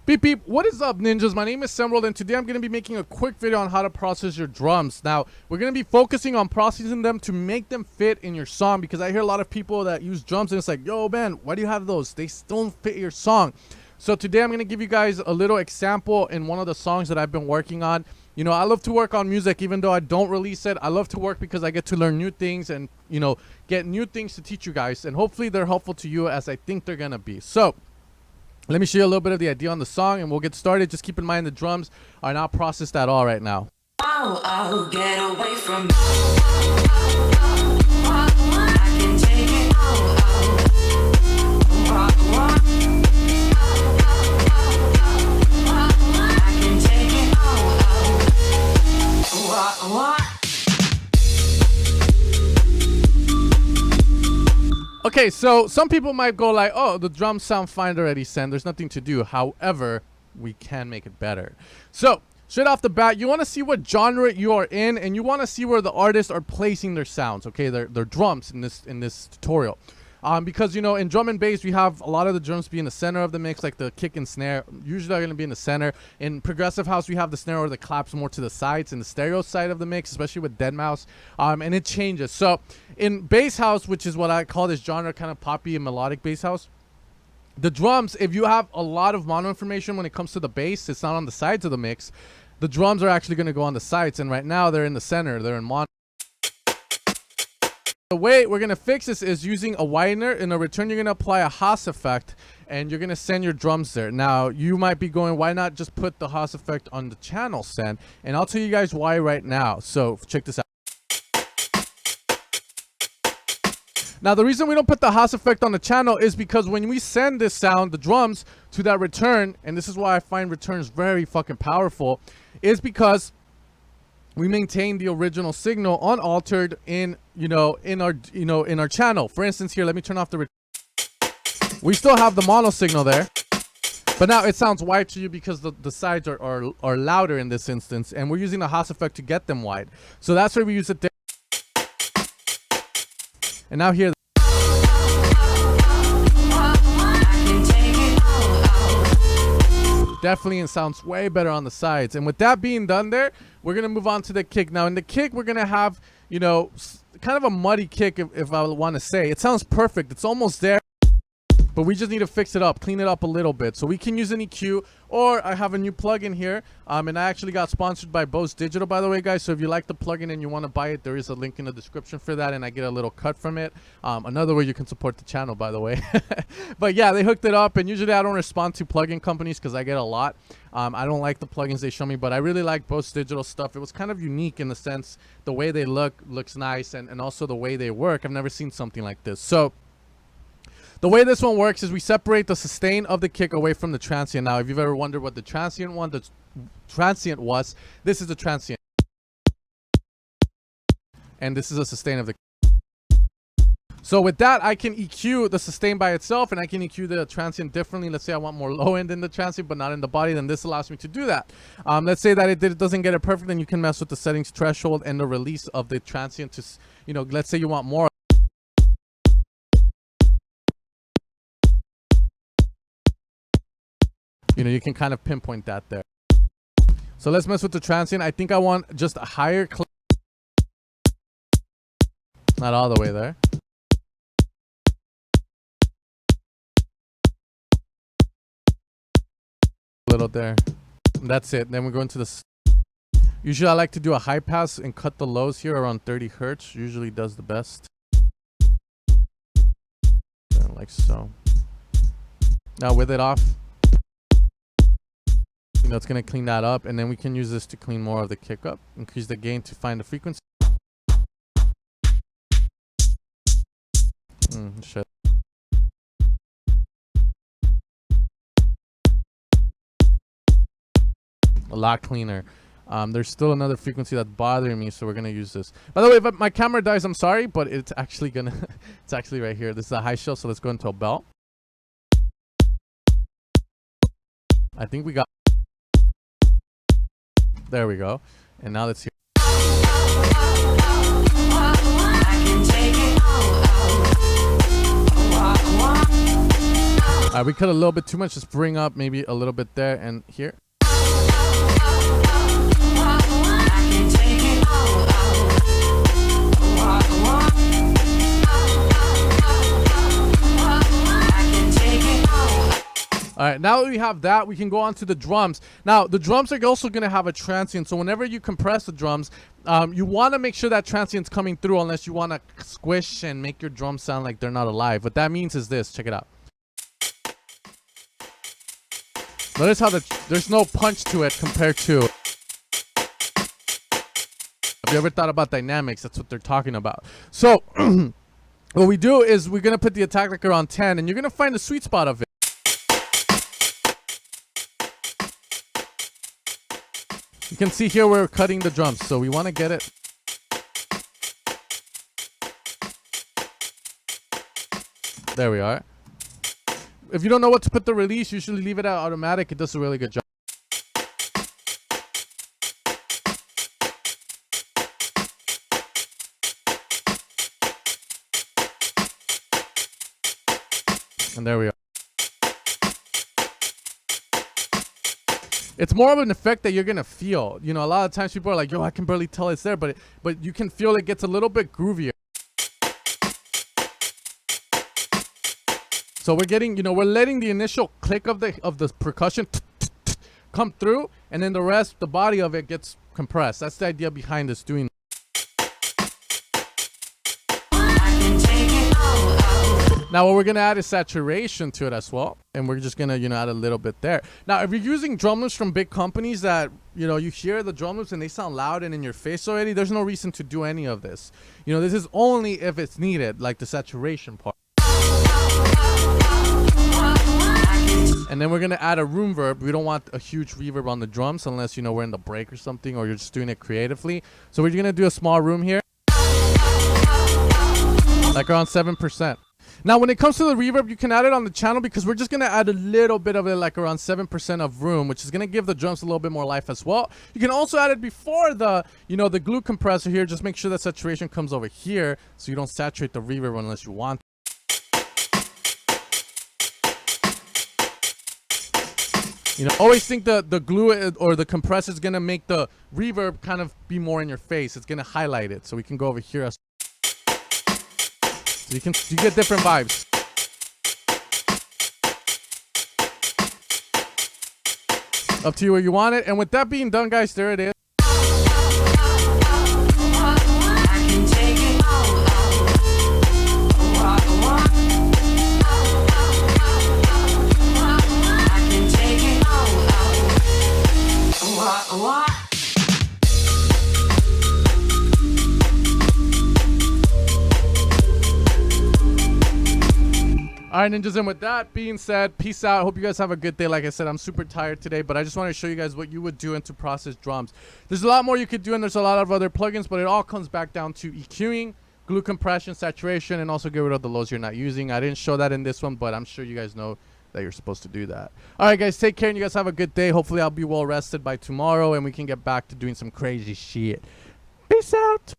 Beep beep, what is up ninjas? My name is Semworld and today I'm going to be making a quick video on how to process your drums. Now, we're going to be focusing on processing them to make them fit in your song, because I hear a lot of people that use drums and it's like, yo man, why do you have those? They don't fit your song. So today I'm going to give you guys a little example in one of the songs that I've been working on. You know, I love to work on music even though I don't release it. I love to work because I get to learn new things and, you know, get new things to teach you guys, and hopefully they're helpful to you as I think they're going to be. So let me show you a little bit of the idea on the song and we'll get started. Just keep in mind the drums are not processed at all right now. Oh, get away from me. I can take it. I can take it. Okay, so some people might go like, oh, the drums sound fine already, Sen. There's nothing to do. However, we can make it better. So straight off the bat, you want to see what genre you are in, and you want to see where the artists are placing their sounds, okay, their drums in this tutorial. Because, you know, in drum and bass, we have a lot of the drums be in the center of the mix, like the kick and snare usually are going to be in the center. In progressive house, we have the snare or the claps more to the sides, in the stereo side of the mix, especially with deadmau5, and it changes. So in bass house, which is what I call this genre, kind of poppy and melodic bass house, the drums, if you have a lot of mono information when it comes to the bass, it's not on the sides of the mix. The drums are actually going to go on the sides, and right now they're in the center, they're in mono. The way we're going to fix this is using a widener. In a return, you're going to apply a Haas effect, and you're going to send your drums there. Now, you might be going, why not just put the Haas effect on the channel send? And I'll tell you guys why right now. So check this out. Now, the reason we don't put the Haas effect on the channel is because when we send this sound, the drums, to that return, and this is why I find returns very fucking powerful, is because we maintain the original signal unaltered in our channel. For instance, here, let me turn off the we still have the mono signal there, but now it sounds wide to you because the sides are louder in this instance, and we're using the Haas effect to get them wide. So that's why we use it there. And now here, definitely it sounds way better on the sides. And with that being done there, we're going to move on to the kick. Now in the kick, we're going to have, you know, kind of a muddy kick, if I want to say. It sounds perfect. It's almost there, but we just need to fix it up, clean it up a little bit. So we can use an EQ, or I have a new plugin here. And I actually got sponsored by Bose Digital, by the way, guys. So if you like the plugin and you want to buy it, there is a link in the description for that, and I get a little cut from it. Another way you can support the channel, by the way. But yeah, they hooked it up, and usually I don't respond to plugin companies because I get a lot. I don't like the plugins they show me, but I really like Bose Digital stuff. It was kind of unique in the sense the way they looks nice, and also the way they work. I've never seen something like this. So the way this one works is we separate the sustain of the kick away from the transient. Now, if you've ever wondered what the transient was, this is the transient. And this is a sustain of the kick. So with that, I can EQ the sustain by itself, and I can EQ the transient differently. Let's say I want more low end in the transient, but not in the body, then this allows me to do that. Let's say that it doesn't get it perfect, then you can mess with the settings threshold and the release of the transient to, you know, let's say you want more. You know, you can kind of pinpoint that there. So let's mess with the transient. I think I want just a higher clip. Not all the way there. A little there. And that's it. Then we go into this. Usually I like to do a high pass and cut the lows here around 30 hertz. Usually does the best. Like so. Now with it off, you know, it's going to clean that up, and then we can use this to clean more of the kick up, increase the gain to find the frequency. Shit. A lot cleaner. There's still another frequency that's bothering me, so we're going to use this. By the way, if my camera dies, I'm sorry, but it's actually going to, it's actually right here. This is a high shell, so let's go into a bell. I think we got, there we go. And now let's hear. All right, we cut a little bit too much. Just bring up maybe a little bit there and here. All right, now that we have that, we can go on to the drums. Now, the drums are also going to have a transient, so whenever you compress the drums, you want to make sure that transient's coming through unless you want to squish and make your drums sound like they're not alive. What that means is this. Check it out. Notice how there's no punch to it compared to... Have you ever thought about dynamics? That's what they're talking about. So, what we do is we're going to put the attack licker on 10, and you're going to find the sweet spot of it. You can see here we're cutting the drums, so we want to get it. There we are. If you don't know what to put the release, usually leave it at automatic. It does a really good job. And there we are. It's more of an effect that you're gonna feel. You know, a lot of times people are like, yo, I can barely tell it's there, but you can feel it gets a little bit groovier. So we're getting, you know, we're letting the initial click of the percussion come through, and then the rest, the body of it gets compressed. That's the idea behind us doing. Now what we're gonna add is saturation to it as well, and we're just gonna, you know, add a little bit there. Now if you're using drum loops from big companies that, you know, you hear the drum loops and they sound loud and in your face already, there's no reason to do any of this. You know, this is only if it's needed, like the saturation part. And then we're gonna add a room verb. We don't want a huge reverb on the drums unless, you know, we're in the break or something, or you're just doing it creatively. So we're gonna do a small room here, like around 7%. Now, when it comes to the reverb, you can add it on the channel because we're just going to add a little bit of it, like around 7% of room, which is going to give the drums a little bit more life as well. You can also add it before the, you know, the glue compressor here. Just make sure that saturation comes over here so you don't saturate the reverb unless you want. You know, always think the glue or the compressor is going to make the reverb kind of be more in your face. It's going to highlight it. So we can go over here as you get different vibes. Up to you where you want it. And with that being done, guys, there it is. All right, ninjas, and with that being said, peace out. Hope you guys have a good day. Like I said, I'm super tired today, but I just want to show you guys what you would do to process drums. There's a lot more you could do, and there's a lot of other plugins, but it all comes back down to EQing, glue compression, saturation, and also get rid of the lows you're not using. I didn't show that in this one, but I'm sure you guys know that you're supposed to do that. All right, guys, take care, and you guys have a good day. Hopefully, I'll be well rested by tomorrow, and we can get back to doing some crazy shit. Peace out.